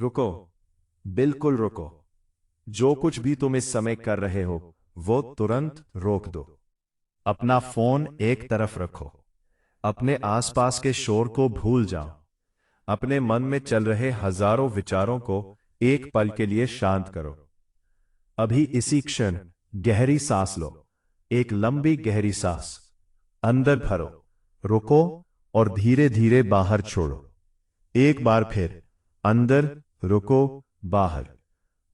रुको, बिल्कुल रुको। जो कुछ भी तुम इस समय कर रहे हो वो तुरंत रोक दो। अपना फोन एक तरफ रखो। अपने आसपास के शोर को भूल जाओ। अपने मन में चल रहे हजारों विचारों को एक पल के लिए शांत करो। अभी इसी क्षण गहरी सांस लो। एक लंबी गहरी सांस अंदर भरो, रुको और धीरे धीरे बाहर छोड़ो। एक बार फिर अंदर, रुको, बाहर,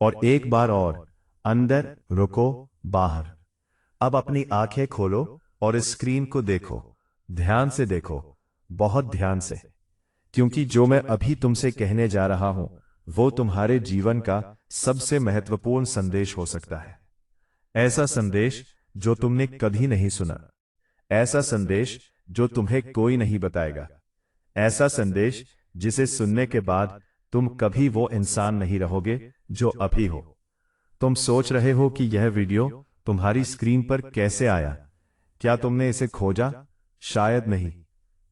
और एक बार और अंदर, रुको, बाहर। अब अपनी आंखें खोलो और इस स्क्रीन को देखो। ध्यान से देखो, बहुत ध्यान से, क्योंकि जो मैं अभी तुमसे कहने जा रहा हूं वो तुम्हारे जीवन का सबसे महत्वपूर्ण संदेश हो सकता है। ऐसा संदेश जो तुमने कभी नहीं सुना। ऐसा संदेश जो तुम्हें कोई नहीं बताएगा। ऐसा संदेश जिसे सुनने के बाद तुम कभी वो इंसान नहीं रहोगे जो अभी हो। तुम सोच रहे हो कि यह वीडियो तुम्हारी स्क्रीन पर कैसे आया। क्या तुमने इसे खोजा? शायद नहीं।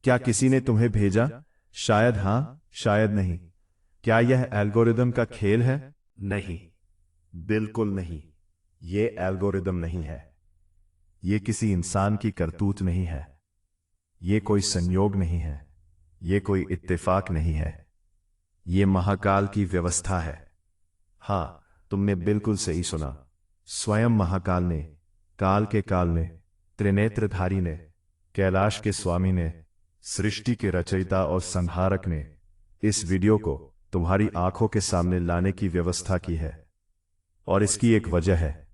क्या किसी ने तुम्हें भेजा? शायद हां, शायद नहीं। क्या यह एल्गोरिदम का खेल है? नहीं, बिल्कुल नहीं। ये एल्गोरिदम नहीं है। ये किसी इंसान की करतूत नहीं है। ये कोई संयोग नहीं है। ये कोई इत्तेफाक नहीं है। ये महाकाल की व्यवस्था है। हां, तुमने बिल्कुल सही सुना। स्वयं महाकाल ने, काल के काल ने, त्रिनेत्रधारी ने, कैलाश के स्वामी ने, सृष्टि के रचयिता और संहारक ने इस वीडियो को तुम्हारी आंखों के सामने लाने की व्यवस्था की है। और इसकी एक वजह है,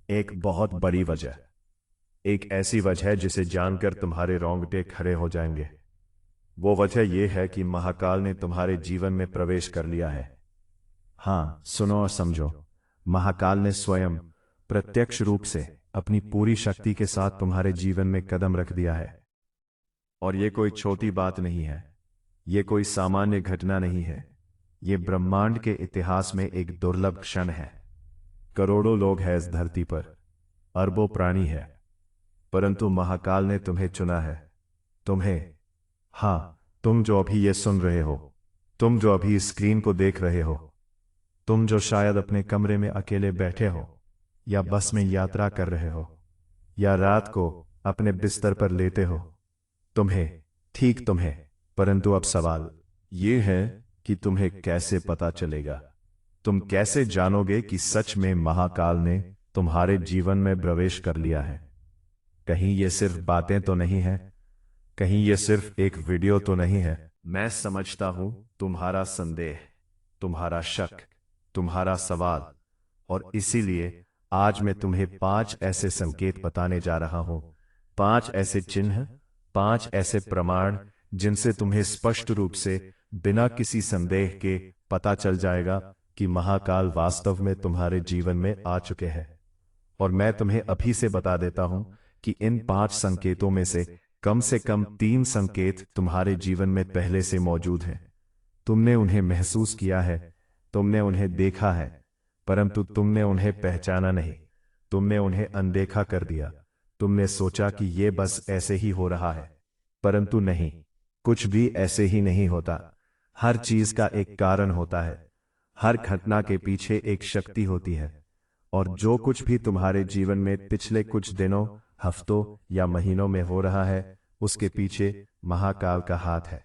एक बहुत बड़ी वजह। एक ऐसी वजह जिसे जानकर तुम्हारे रोंगटे खड़े हो जाएंगे। वो वजह यह है कि महाकाल ने तुम्हारे जीवन में प्रवेश कर लिया है। हां, सुनो और समझो। महाकाल ने स्वयं प्रत्यक्ष रूप से अपनी पूरी शक्ति के साथ तुम्हारे जीवन में कदम रख दिया है। और ये कोई छोटी बात नहीं है। ये कोई सामान्य घटना नहीं है। ये ब्रह्मांड के इतिहास में एक दुर्लभ क्षण है। करोड़ों लोग हैं इस धरती पर, अरबों प्राणी है, परंतु महाकाल ने तुम्हें चुना है। तुम्हें, हां, तुम जो अभी ये सुन रहे हो, तुम जो अभी इस स्क्रीन को देख रहे हो, तुम जो शायद अपने कमरे में अकेले बैठे हो, या बस में यात्रा कर रहे हो, या रात को अपने बिस्तर पर लेटे हो, तुम्हें, ठीक तुम्हें। परंतु अब सवाल ये है कि तुम्हें कैसे पता चलेगा? तुम कैसे जानोगे कि सच में महाकाल ने तुम्हारे जीवन में प्रवेश कर लिया है? कहीं ये सिर्फ बातें तो नहीं है? कहीं ये सिर्फ एक वीडियो तो नहीं है? मैं समझता हूं तुम्हारा संदेह, तुम्हारा शक, तुम्हारा सवाल, और इसीलिए आज मैं तुम्हें 5 ऐसे संकेत बताने जा रहा हूं। 5 ऐसे चिन्ह, 5 ऐसे प्रमाण जिनसे तुम्हें स्पष्ट रूप से, बिना किसी संदेह के पता चल जाएगा कि महाकाल वास्तव में तुम्हारे जीवन में आ चुके हैं। और मैं तुम्हें अभी से बता देता हूं कि इन 5 संकेतों में से कम 3 संकेत तुम्हारे जीवन में पहले से मौजूद हैं। तुमने उन्हें महसूस किया है, तुमने उन्हें देखा है, परंतु तुमने उन्हें पहचाना नहीं। तुमने उन्हें अनदेखा कर दिया। तुमने सोचा कि ये बस ऐसे ही हो रहा है, परंतु नहीं, कुछ भी ऐसे ही नहीं होता। हर चीज का एक कारण होता है। हर घटना के पीछे एक शक्ति होती है। और जो कुछ भी तुम्हारे जीवन में पिछले कुछ दिनों, हफ्तों या महीनों में हो रहा है, उसके पीछे महाकाल का हाथ है।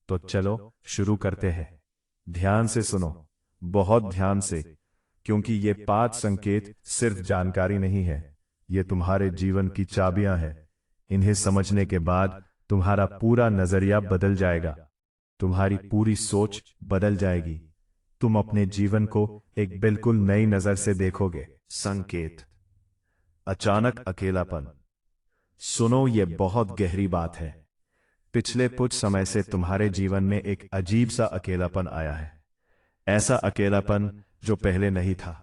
तो चलो शुरू करते हैं। ध्यान से सुनो, बहुत ध्यान से, क्योंकि ये 5 संकेत सिर्फ जानकारी नहीं है, ये तुम्हारे जीवन की चाबियां हैं। इन्हें समझने के बाद तुम्हारा पूरा नजरिया बदल जाएगा। तुम्हारी पूरी सोच बदल जाएगी। तुम अपने जीवन को एक बिल्कुल नई नजर से देखोगे। संकेत: अचानक अकेलापन। सुनो, ये बहुत गहरी बात है। पिछले कुछ समय से तुम्हारे जीवन में एक अजीब सा अकेलापन आया है। ऐसा अकेलापन जो पहले नहीं था।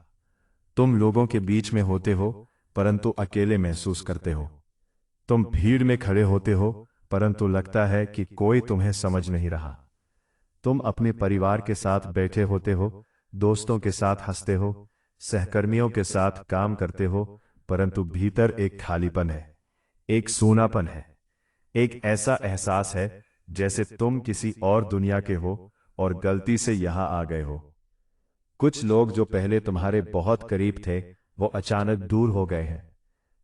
तुम लोगों के बीच में होते हो, परंतु अकेले महसूस करते हो। तुम भीड़ में खड़े होते हो, परंतु लगता है कि कोई तुम्हें समझ नहीं रहा। तुम अपने परिवार के साथ बैठे होते हो, दोस्तों के साथ हंसते हो, सहकर्मियों के साथ काम करते हो, परंतु भीतर एक खालीपन है, एक सूनापन है। एक ऐसा एहसास है जैसे तुम किसी और दुनिया के हो, और गलती से यहां आ गए हो। कुछ लोग जो पहले तुम्हारे बहुत करीब थे वो अचानक दूर हो गए हैं।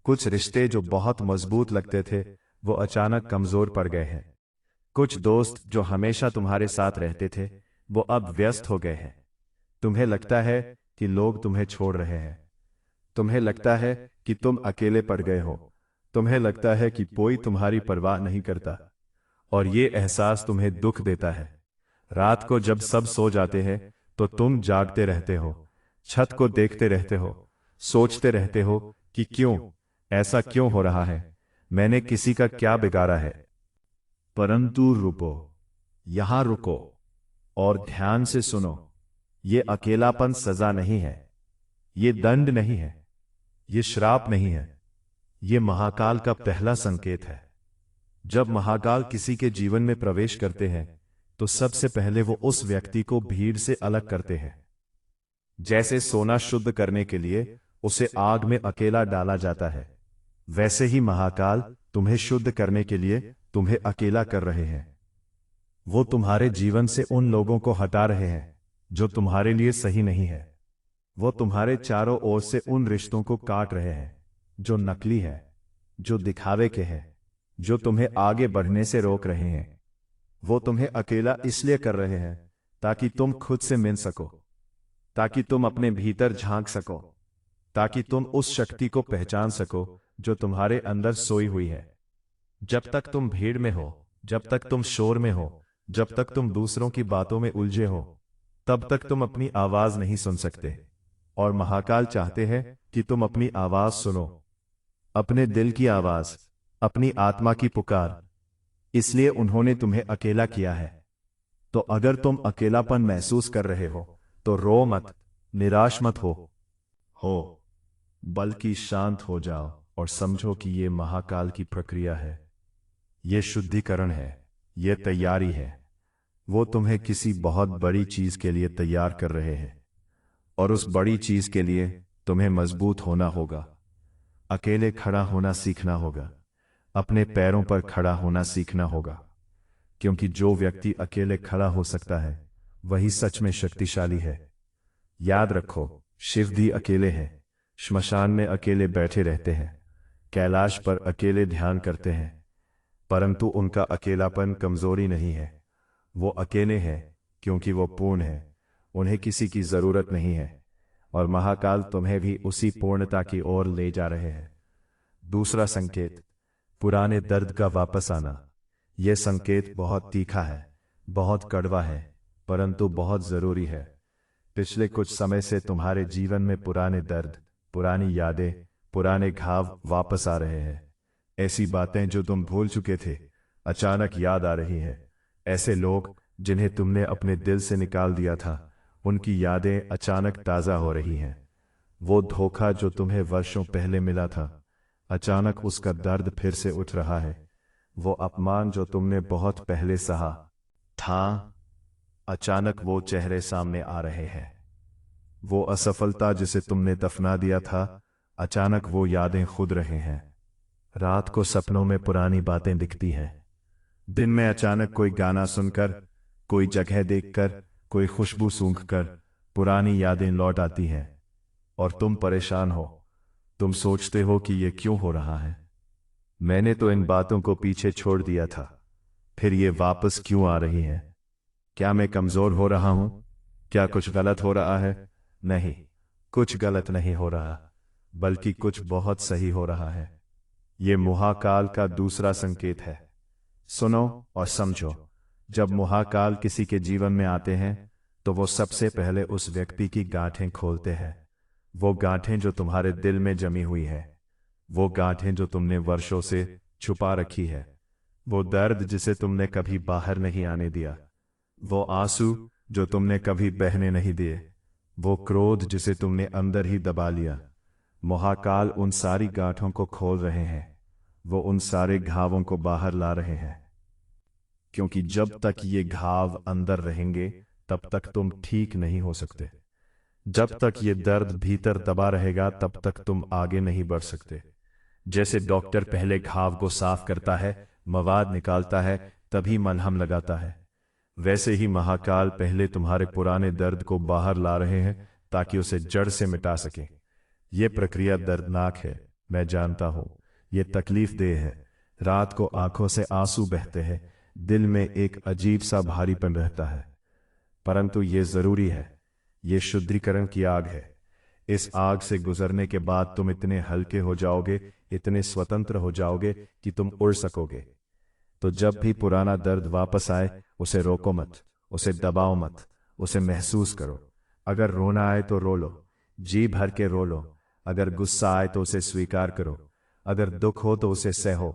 कुछ रिश्ते जो बहुत मजबूत लगते थे वो अचानक कमजोर पड़ गए हैं। कुछ दोस्त जो हमेशा तुम्हारे साथ रहते थे वो अब व्यस्त हो गए हैं। तुम्हें लगता है कि लोग तुम्हें छोड़ रहे हैं। तुम्हें लगता है कि तुम अकेले पड़ गए हो। तुम्हें लगता है कि कोई तुम्हारी परवाह नहीं करता। और ये एहसास तुम्हें दुख देता है। रात को जब सब सो जाते हैं तो तुम जागते रहते हो, छत को देखते रहते हो, सोचते रहते हो कि क्यों, ऐसा क्यों हो रहा है, मैंने किसी का क्या बिगाड़ा है। परंतु रुको, यहां रुको और ध्यान से सुनो। ये अकेलापन सजा नहीं है, ये दंड नहीं है, ये श्राप नहीं है, ये महाकाल का पहला संकेत है। जब महाकाल किसी के जीवन में प्रवेश करते हैं तो सबसे पहले वो उस व्यक्ति को भीड़ से अलग करते हैं। जैसे सोना शुद्ध करने के लिए उसे आग में अकेला डाला जाता है, वैसे ही महाकाल तुम्हें शुद्ध करने के लिए तुम्हें अकेला कर रहे हैं। वो तुम्हारे जीवन से उन लोगों को हटा रहे हैं जो तुम्हारे लिए सही नहीं है। वो तुम्हारे चारों ओर से उन रिश्तों को काट रहे हैं जो नकली है, जो दिखावे के हैं, जो तुम्हें आगे बढ़ने से रोक रहे हैं। वो तुम्हें अकेला इसलिए कर रहे हैं ताकि तुम खुद से मिल सको, ताकि तुम अपने भीतर झांक सको, ताकि तुम उस शक्ति को पहचान सको जो तुम्हारे अंदर सोई हुई है। जब तक तुम भीड़ में हो, जब तक तुम शोर में हो, जब तक तुम दूसरों की बातों में उलझे हो, तब तक तुम अपनी आवाज नहीं सुन सकते। और महाकाल चाहते हैं कि तुम अपनी आवाज सुनो, अपने दिल की आवाज, अपनी आत्मा की पुकार। इसलिए उन्होंने तुम्हें अकेला किया है। तो अगर तुम अकेलापन महसूस कर रहे हो तो रो मत, निराश मत हो, बल्कि शांत हो जाओ और समझो कि ये महाकाल की प्रक्रिया है। ये शुद्धिकरण है, ये तैयारी है। वो तुम्हें किसी बहुत बड़ी चीज के लिए तैयार कर रहे हैं, और उस बड़ी चीज के लिए तुम्हें मजबूत होना होगा, अकेले खड़ा होना सीखना होगा, अपने पैरों पर खड़ा होना सीखना होगा। क्योंकि जो व्यक्ति अकेले खड़ा हो सकता है वही सच में शक्तिशाली है। याद रखो, शिव भी अकेले हैं, श्मशान में अकेले बैठे रहते हैं, कैलाश पर अकेले ध्यान करते हैं, परंतु उनका अकेलापन कमजोरी नहीं है। वो अकेले हैं क्योंकि वो पूर्ण है, उन्हें किसी की जरूरत नहीं है। और महाकाल तुम्हें भी उसी पूर्णता की ओर ले जा रहे हैं। दूसरा संकेत, पुराने दर्द का वापस आना। यह संकेत बहुत तीखा है, बहुत कड़वा है, परंतु बहुत जरूरी है। पिछले कुछ समय से तुम्हारे जीवन में पुराने दर्द, पुरानी यादें, पुराने घाव वापस आ रहे हैं। ऐसी बातें जो तुम भूल चुके थे अचानक याद आ रही हैं। ऐसे लोग जिन्हें तुमने अपने दिल से निकाल दिया था, उनकी यादें अचानक ताजा हो रही हैं। वो धोखा जो तुम्हें वर्षों पहले मिला था, अचानक उसका दर्द फिर से उठ रहा है। वो अपमान जो तुमने बहुत पहले सहा था, अचानक वो चेहरे सामने आ रहे हैं। वो असफलता जिसे तुमने दफना दिया था, अचानक वो यादें खुद रहे हैं। रात को सपनों में पुरानी बातें दिखती हैं। दिन में अचानक कोई गाना सुनकर, कोई जगह देखकर, कोई खुशबू सूंघकर पुरानी यादें लौट आती हैं। और तुम परेशान हो, तुम सोचते हो कि ये क्यों हो रहा है। मैंने तो इन बातों को पीछे छोड़ दिया था, फिर ये वापस क्यों आ रही हैं? क्या मैं कमजोर हो रहा हूं? क्या कुछ गलत हो रहा है? नहीं, कुछ गलत नहीं हो रहा, बल्कि कुछ बहुत सही हो रहा है। ये महाकाल का दूसरा संकेत है। सुनो और समझो, जब महाकाल किसी के जीवन में आते हैं तो वो सबसे पहले उस व्यक्ति की गांठें खोलते हैं। वो गांठें जो तुम्हारे दिल में जमी हुई है, वो गांठें जो तुमने वर्षों से छुपा रखी है, वो दर्द जिसे तुमने कभी बाहर नहीं आने दिया, वो आंसू जो तुमने कभी बहने नहीं दिए, वो क्रोध जिसे तुमने अंदर ही दबा लिया। महाकाल उन सारी गांठों को खोल रहे हैं, वो उन सारे घावों को बाहर ला रहे हैं। क्योंकि जब तक ये घाव अंदर रहेंगे तब तक तुम ठीक नहीं हो सकते। जब तक ये दर्द भीतर दबा रहेगा तब तक तुम आगे नहीं बढ़ सकते। जैसे डॉक्टर पहले घाव को साफ करता है, मवाद निकालता है, तभी मलहम लगाता है, वैसे ही महाकाल पहले तुम्हारे पुराने दर्द को बाहर ला रहे हैं ताकि उसे जड़ से मिटा सकें। यह प्रक्रिया दर्दनाक है, मैं जानता हूं, यह तकलीफदेह है। रात को आंखों से आंसू बहते हैं, दिल में एक अजीब सा भारीपन रहता है, परंतु यह जरूरी है। यह शुद्धिकरण की आग है। इस आग से गुजरने के बाद तुम इतने हल्के हो जाओगे, इतने स्वतंत्र हो जाओगे कि तुम उड़ सकोगे। तो जब भी पुराना दर्द वापस आए, उसे रोको मत, उसे दबाओ मत, उसे महसूस करो। अगर रोना आए तो रो लो, जी भर के रो लो। अगर गुस्सा आए तो उसे स्वीकार करो, अगर दुख हो तो उसे सहो।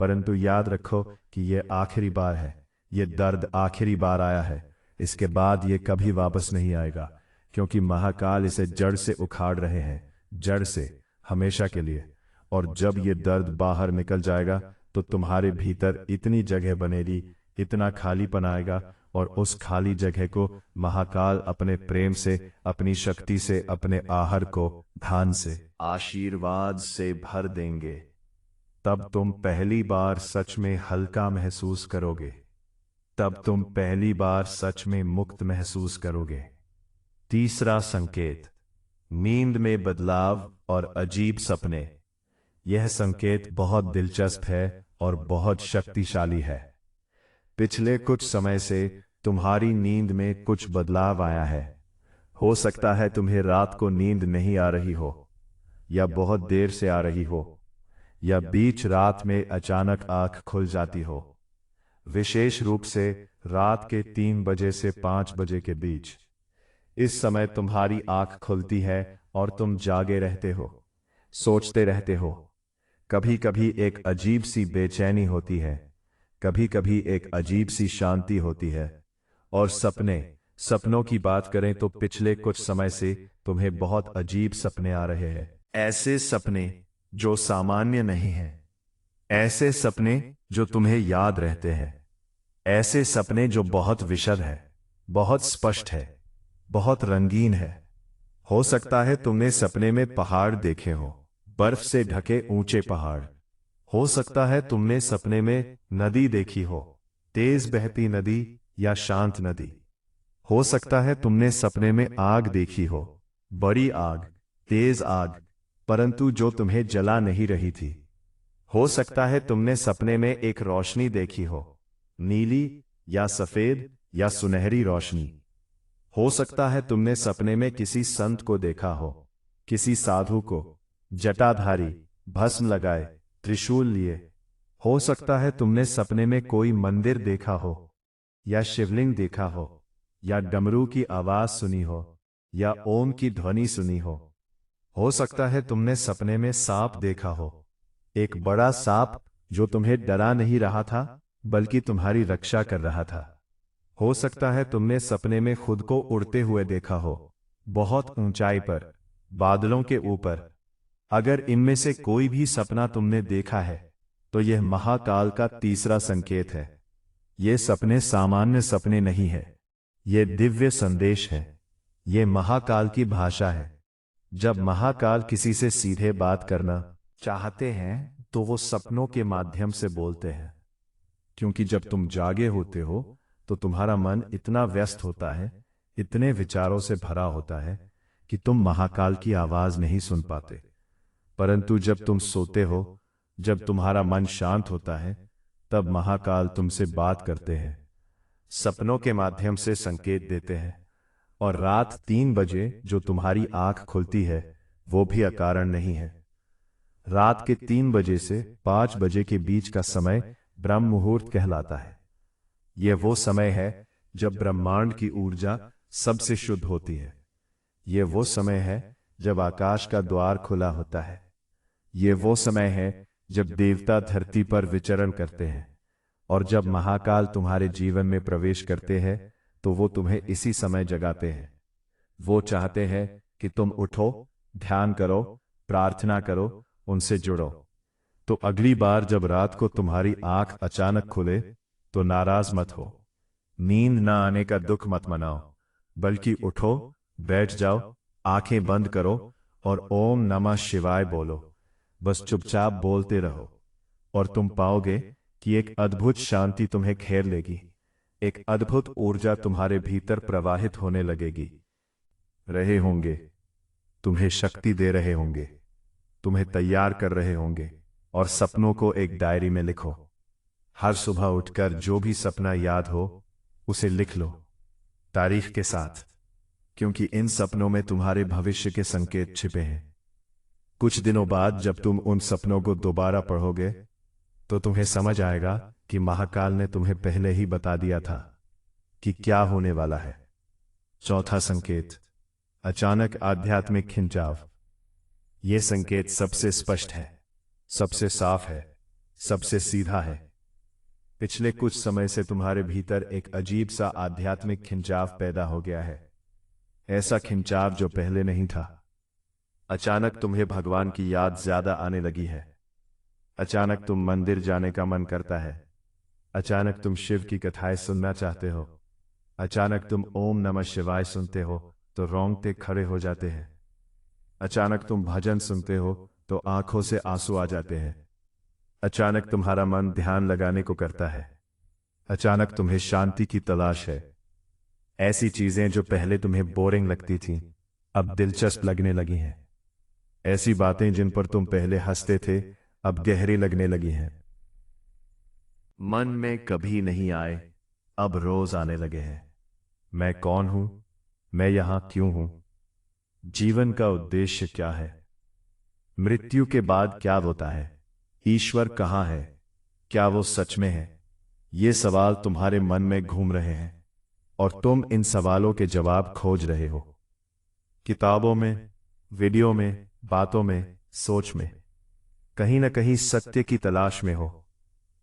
परंतु याद रखो कि यह आखिरी बार है, यह दर्द आखिरी बार आया है। इसके बाद यह कभी वापस नहीं आएगा, क्योंकि महाकाल इसे जड़ से उखाड़ रहे हैं, जड़ से, हमेशा के लिए। और जब यह दर्द बाहर निकल जाएगा तो तुम्हारे भीतर इतनी जगह बनेगी, इतना खालीपन आएगा, और उस खाली जगह को महाकाल अपने प्रेम से, अपनी शक्ति से, अपने आहर को धान से, आशीर्वाद से भर देंगे। तब तुम पहली बार सच में हल्का महसूस करोगे, तब तुम पहली बार सच में मुक्त महसूस करोगे। तीसरा संकेत, नींद में बदलाव और अजीब सपने। यह संकेत बहुत दिलचस्प है और बहुत शक्तिशाली है। पिछले कुछ समय से तुम्हारी नींद में कुछ बदलाव आया है। हो सकता है तुम्हें रात को नींद नहीं आ रही हो, या बहुत देर से आ रही हो, या बीच रात में अचानक आंख खुल जाती हो। विशेष रूप से रात के 3 बजे से 5 बजे के बीच। इस समय तुम्हारी आंख खुलती है और तुम जागे रहते हो, सोचते रहते हो। कभी कभी एक अजीब सी बेचैनी होती है, कभी कभी एक अजीब सी शांति होती है। और सपनों की बात करें तो पिछले कुछ समय से तुम्हें बहुत अजीब सपने आ रहे हैं। ऐसे सपने जो सामान्य नहीं हैं, ऐसे सपने जो तुम्हें याद रहते हैं, ऐसे सपने जो बहुत विशद है, बहुत स्पष्ट है, बहुत रंगीन है। हो सकता है तुमने सपने में पहाड़ देखे हो, बर्फ से ढके ऊंचे पहाड़। हो सकता है तुमने सपने में नदी देखी हो, तेज बहती नदी या शांत नदी। हो सकता है तुमने सपने में आग देखी हो, बड़ी आग, तेज आग, परंतु जो तुम्हें जला नहीं रही थी। हो सकता है तुमने सपने में एक रोशनी देखी हो, नीली या सफेद या सुनहरी रोशनी। हो सकता है तुमने सपने में किसी संत को देखा हो, किसी साधु को, जटाधारी, भस्म लगाए, त्रिशूल लिए। हो सकता है तुमने सपने में कोई मंदिर देखा हो, या शिवलिंग देखा हो, या डमरू की आवाज सुनी हो, या ओम की ध्वनि सुनी हो। हो सकता है तुमने सपने में सांप देखा हो, एक बड़ा सांप जो तुम्हें डरा नहीं रहा था बल्कि तुम्हारी रक्षा कर रहा था। हो सकता है तुमने सपने में खुद को उड़ते हुए देखा हो, बहुत ऊंचाई पर, बादलों के ऊपर। अगर इनमें से कोई भी सपना तुमने देखा है तो यह महाकाल का तीसरा संकेत है। ये सपने सामान्य सपने नहीं है, ये दिव्य संदेश है, ये महाकाल की भाषा है। जब महाकाल किसी से सीधे बात करना चाहते हैं तो वो सपनों के माध्यम से बोलते हैं, क्योंकि जब तुम जागे होते हो तो तुम्हारा मन इतना व्यस्त होता है, इतने विचारों से भरा होता है कि तुम महाकाल की आवाज नहीं सुन पाते। परंतु जब तुम सोते हो, जब तुम्हारा मन शांत होता है, तब महाकाल तुमसे बात करते हैं, सपनों के माध्यम से संकेत देते हैं। और रात 3 बजे जो तुम्हारी आंख खुलती है वो भी अकारण नहीं है। रात के 3 बजे से 5 बजे के बीच का समय ब्रह्म मुहूर्त कहलाता है। यह वो समय है जब ब्रह्मांड की ऊर्जा सबसे शुद्ध होती है। यह वो समय है जब आकाश का द्वार खुला होता है। यह वो समय है जब देवता धरती पर विचरण करते हैं। और जब महाकाल तुम्हारे जीवन में प्रवेश करते हैं तो वो तुम्हें इसी समय जगाते हैं। वो चाहते हैं कि तुम उठो, ध्यान करो, प्रार्थना करो, उनसे जुड़ो। तो अगली बार जब रात को तुम्हारी आंख अचानक खुले तो नाराज मत हो, नींद ना आने का दुख मत मनाओ, बल्कि उठो, बैठ जाओ, आंखें बंद करो और ओम नमः शिवाय बोलो। बस चुपचाप बोलते रहो और तुम पाओगे कि एक अद्भुत शांति तुम्हें घेर लेगी। एक अद्भुत ऊर्जा तुम्हारे भीतर प्रवाहित होने लगेगी रहे होंगे, तुम्हें शक्ति दे रहे होंगे, तुम्हें तैयार कर रहे होंगे। और सपनों को एक डायरी में लिखो। हर सुबह उठकर जो भी सपना याद हो उसे लिख लो, तारीख के साथ, क्योंकि इन सपनों में तुम्हारे भविष्य के संकेत छिपे हैं। कुछ दिनों बाद जब तुम उन सपनों को दोबारा पढ़ोगे तो तुम्हें समझ आएगा कि महाकाल ने तुम्हें पहले ही बता दिया था कि क्या होने वाला है। चौथा संकेत, अचानक आध्यात्मिक खिंचाव। यह संकेत सबसे स्पष्ट है, सबसे साफ है, सबसे सीधा है। पिछले कुछ समय से तुम्हारे भीतर एक अजीब सा आध्यात्मिक खिंचाव पैदा हो गया है, ऐसा खिंचाव जो पहले नहीं था। अचानक तुम्हें भगवान की याद ज्यादा आने लगी है। अचानक तुम मंदिर जाने का मन करता है। अचानक तुम शिव की कथाएं सुनना चाहते हो। अचानक तुम ओम नमः शिवाय सुनते हो तो रोंगटे खड़े हो जाते हैं। अचानक तुम भजन सुनते हो तो आंखों से आंसू आ जाते हैं। अचानक तुम्हारा मन ध्यान लगाने को करता है। अचानक तुम्हें शांति की तलाश है। ऐसी चीजें जो पहले तुम्हें बोरिंग लगती थीं, अब दिलचस्प लगने लगी हैं। ऐसी बातें जिन पर तुम पहले हंसते थे, अब गहरी लगने लगी हैं। मन में कभी नहीं आए, अब रोज आने लगे हैं। मैं कौन हूं? मैं यहां क्यों हूं? जीवन का उद्देश्य क्या है? मृत्यु के बाद क्या होता है? ईश्वर कहां है? क्या वो सच में है? ये सवाल तुम्हारे मन में घूम रहे हैं और तुम इन सवालों के जवाब खोज रहे हो। किताबों में, वीडियो में, बातों में, सोच में, कहीं न कहीं सत्य की तलाश में हो।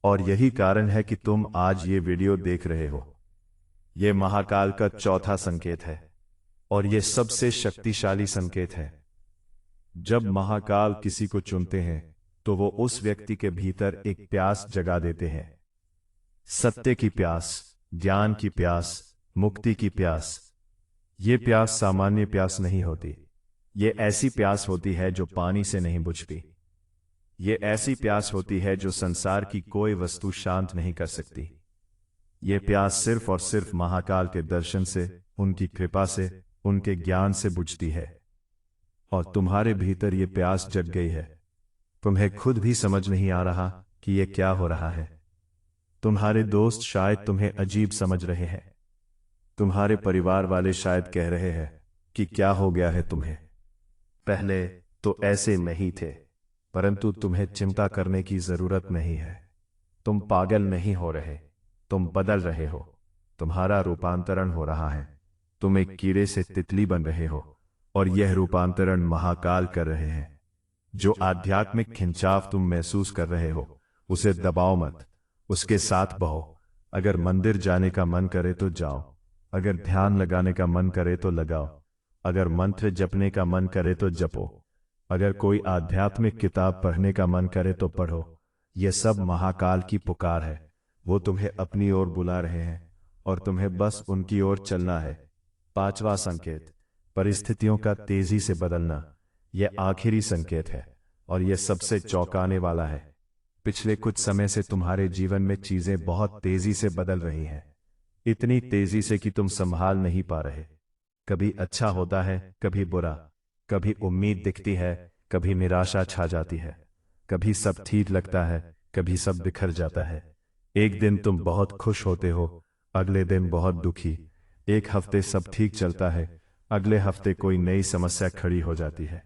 और यही कारण है कि तुम आज ये वीडियो देख रहे हो। यह महाकाल का चौथा संकेत है और यह सबसे शक्तिशाली संकेत है। जब महाकाल किसी को चुनते हैं तो वो उस व्यक्ति के भीतर एक प्यास जगा देते हैं। सत्य की प्यास, ज्ञान की प्यास, मुक्ति की प्यास। ये प्यास सामान्य प्यास नहीं होती। ये ऐसी प्यास होती है जो पानी से नहीं बुझती। ये ऐसी प्यास होती है जो संसार की कोई वस्तु शांत नहीं कर सकती। ये प्यास सिर्फ और सिर्फ महाकाल के दर्शन से, उनकी कृपा से, उनके ज्ञान से बुझती है। और तुम्हारे भीतर ये प्यास जग गई है। तुम्हें खुद भी समझ नहीं आ रहा कि ये क्या हो रहा है। तुम्हारे दोस्त शायद तुम्हें अजीब समझ रहे हैं। तुम्हारे परिवार वाले शायद कह रहे हैं कि क्या हो गया है तुम्हें। पहले तो ऐसे नहीं थे, परंतु तुम्हें चिंता करने की जरूरत नहीं है। तुम पागल नहीं हो रहे, तुम बदल रहे हो। तुम्हारा रूपांतरण हो रहा है। तुम एक कीड़े से तितली बन रहे हो और यह रूपांतरण महाकाल कर रहे हैं। जो आध्यात्मिक खिंचाव तुम महसूस कर रहे हो, उसे दबाओ मत, उसके साथ बहो। अगर मंदिर जाने का मन करे तो जाओ, अगर ध्यान लगाने का मन करे तो लगाओ, अगर मंत्र जपने का मन करे तो जपो, अगर कोई आध्यात्मिक किताब पढ़ने का मन करे तो पढ़ो। यह सब महाकाल की पुकार है। वो तुम्हें अपनी ओर बुला रहे हैं और तुम्हें बस उनकी ओर चलना है। पांचवा संकेत, परिस्थितियों का तेजी से बदलना। यह आखिरी संकेत है और यह सबसे चौंकाने वाला है। पिछले कुछ समय से तुम्हारे जीवन में चीजें बहुत तेजी से बदल रही हैं। इतनी तेजी से कि तुम संभाल नहीं पा रहे। कभी अच्छा होता है, कभी बुरा। कभी उम्मीद दिखती है, कभी निराशा छा जाती है। कभी सब ठीक लगता है, कभी सब बिखर जाता है। एक दिन तुम बहुत खुश होते हो, अगले दिन बहुत दुखी। एक हफ्ते सब ठीक चलता है, अगले हफ्ते कोई नई समस्या खड़ी हो जाती है।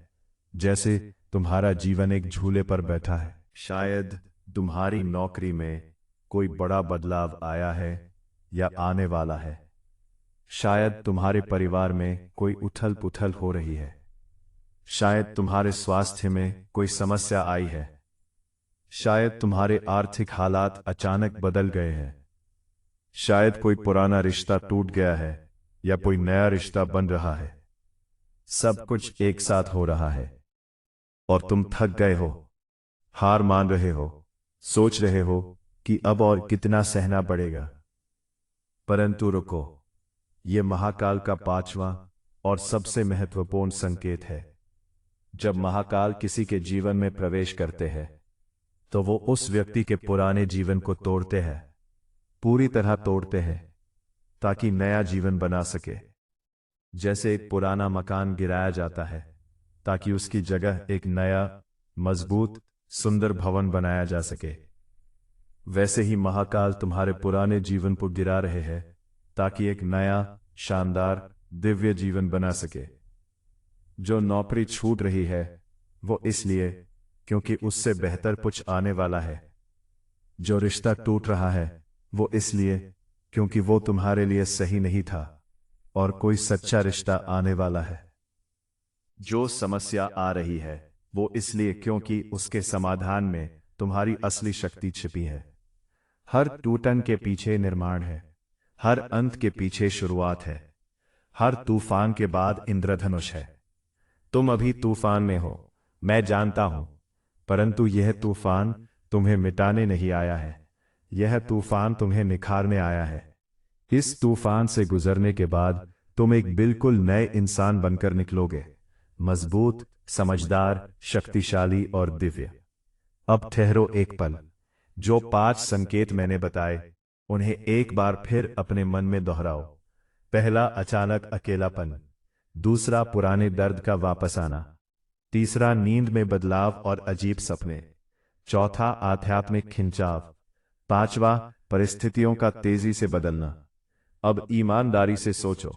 जैसे तुम्हारा जीवन एक झूले पर बैठा है। शायद तुम्हारी नौकरी में कोई बड़ा बदलाव आया है या आने वाला है। शायद तुम्हारे परिवार में कोई उथल पुथल हो रही है। शायद तुम्हारे स्वास्थ्य में कोई समस्या आई है। शायद तुम्हारे आर्थिक हालात अचानक बदल गए हैं। शायद कोई पुराना रिश्ता टूट गया है या कोई नया रिश्ता बन रहा है। सब कुछ एक साथ हो रहा है और तुम थक गए हो, हार मान रहे हो, सोच रहे हो कि अब और कितना सहना पड़ेगा। परंतु रुको, यह महाकाल का पांचवा और सबसे महत्वपूर्ण संकेत है। जब महाकाल किसी के जीवन में प्रवेश करते हैं तो वो उस व्यक्ति के पुराने जीवन को तोड़ते हैं, पूरी तरह तोड़ते हैं। ताकि नया जीवन बना सके। जैसे एक पुराना मकान गिराया जाता है ताकि उसकी जगह एक नया, मजबूत, सुंदर भवन बनाया जा सके, वैसे ही महाकाल तुम्हारे पुराने जीवन को गिरा रहे हैं ताकि एक नया, शानदार, दिव्य जीवन बना सके। जो नौकरी छूट रही है वो इसलिए क्योंकि उससे बेहतर कुछ आने वाला है। जो रिश्ता टूट रहा है वो इसलिए क्योंकि वो तुम्हारे लिए सही नहीं था और कोई सच्चा रिश्ता आने वाला है। जो समस्या आ रही है वो इसलिए क्योंकि उसके समाधान में तुम्हारी असली शक्ति छिपी है। हर टूटन के पीछे निर्माण है, हर अंत के पीछे शुरुआत है, हर तूफान के बाद इंद्रधनुष है। तुम अभी तूफान में हो, मैं जानता हूं, परंतु यह तूफान तुम्हें मिटाने नहीं आया है, यह तूफान तुम्हें निखारने आया है। इस तूफान से गुजरने के बाद तुम एक बिल्कुल नए इंसान बनकर निकलोगे, मजबूत, समझदार, शक्तिशाली और दिव्य। अब ठहरो एक पल। जो 5 संकेत मैंने बताए उन्हें एक बार फिर अपने मन में दोहराओ। पहला, अचानक अकेलापन। दूसरा, पुराने दर्द का वापस आना। तीसरा, नींद में बदलाव और अजीब सपने। चौथा, आध्यात्मिक खिंचाव। पांचवा, परिस्थितियों का तेजी से बदलना। अब ईमानदारी से सोचो,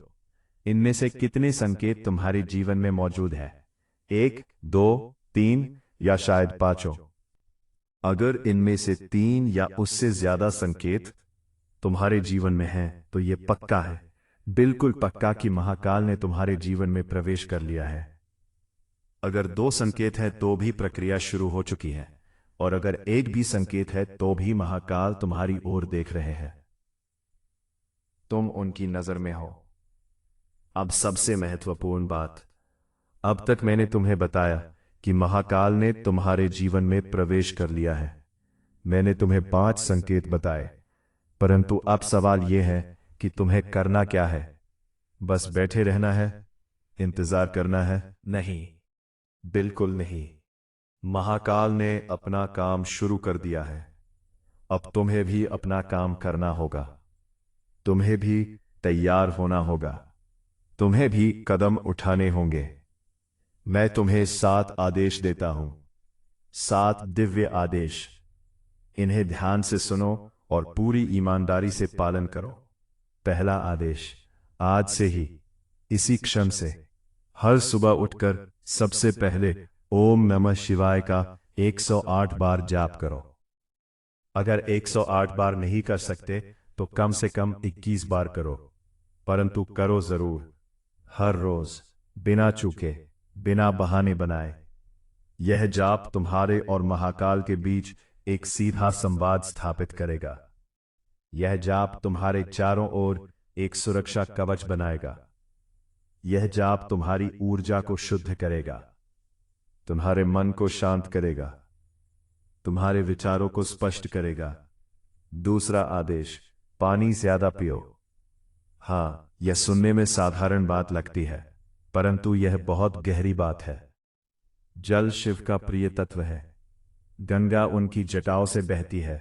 इनमें से कितने संकेत तुम्हारे जीवन में मौजूद है? 1, 2, 3 या शायद 5? अगर इनमें से 3 या उससे ज्यादा संकेत तुम्हारे जीवन में हैं, तो यह पक्का है, बिल्कुल पक्का कि महाकाल ने तुम्हारे जीवन में प्रवेश कर लिया है। अगर 2 संकेत है तो भी प्रक्रिया शुरू हो चुकी है, और अगर एक भी संकेत है तो भी महाकाल तुम्हारी ओर देख रहे हैं। तुम उनकी नजर में हो। अब सबसे महत्वपूर्ण बात, अब तक मैंने तुम्हें बताया कि महाकाल ने तुम्हारे जीवन में प्रवेश कर लिया है। मैंने तुम्हें 5 संकेत बताए, परंतु अब सवाल यह है कि तुम्हें करना क्या है? बस बैठे रहना है? इंतजार करना है? नहीं, बिल्कुल नहीं। महाकाल ने अपना काम शुरू कर दिया है। अब तुम्हें भी अपना काम करना होगा। तुम्हें भी तैयार होना होगा। तुम्हें भी कदम उठाने होंगे। मैं तुम्हें 7 आदेश देता हूं, 7 दिव्य आदेश। इन्हें ध्यान से सुनो और पूरी ईमानदारी से पालन करो। पहला आदेश, आज से ही, इसी क्षण से, हर सुबह उठकर सबसे पहले ओम नमः शिवाय का 108 बार जाप करो। अगर 108 बार नहीं कर सकते तो कम से कम 21 बार करो, परंतु करो जरूर, हर रोज, बिना चूके, बिना बहाने बनाए। यह जाप तुम्हारे और महाकाल के बीच एक सीधा संवाद स्थापित करेगा। यह जाप तुम्हारे चारों ओर एक सुरक्षा कवच बनाएगा। यह जाप तुम्हारी ऊर्जा को शुद्ध करेगा, तुम्हारे मन को शांत करेगा, तुम्हारे विचारों को स्पष्ट करेगा। दूसरा आदेश, पानी ज्यादा पियो। हां, यह सुनने में साधारण बात लगती है, परंतु यह बहुत गहरी बात है। जल शिव का प्रिय तत्व है। गंगा उनकी जटाओं से बहती है।